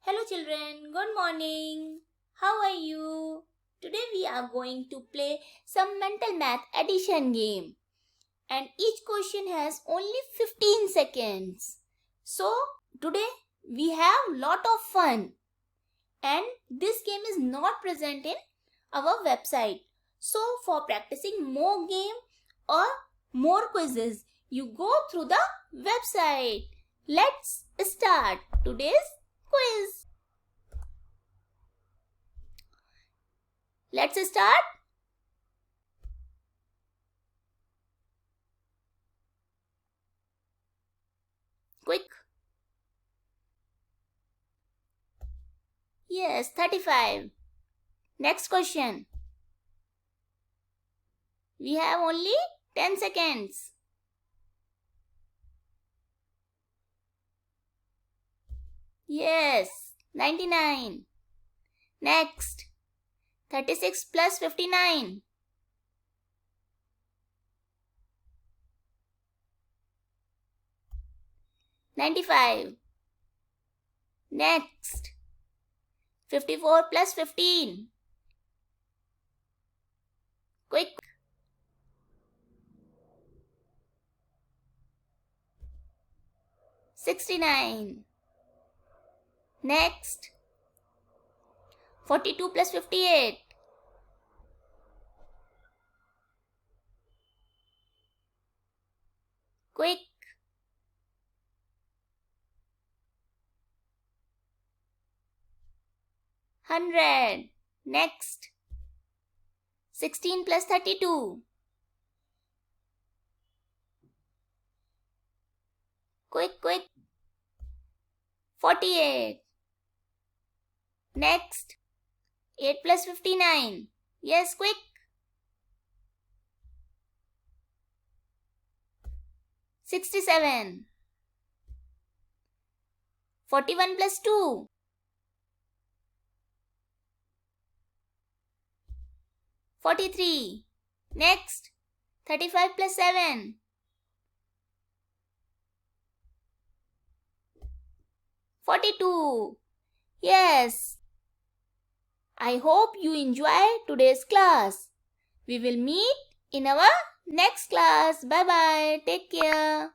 Hello children, good morning. How are you? Today we are going to play some mental math addition game. And each question has only 15 seconds. So today we have lot of fun. And this game is not present in our website. So for practicing more game or more quizzes, you go through the website. Let's start today's quiz. Let's start. Quick. Yes, 35. Next question. We have only 10 seconds. Yes, 99. Next. 36 plus 59. $95. Next. 54 plus 15. Quick. 69. Next. 42 plus 58. Quick. 100. Next. 16 plus 32. Quick, quick. 48. Next. 8 plus 59. Yes, quick. 67. 41 plus 2. 43. Next. 35 plus 7. 42. Yes. I hope you enjoy today's class. We will meet in our next class. Bye bye. Take care.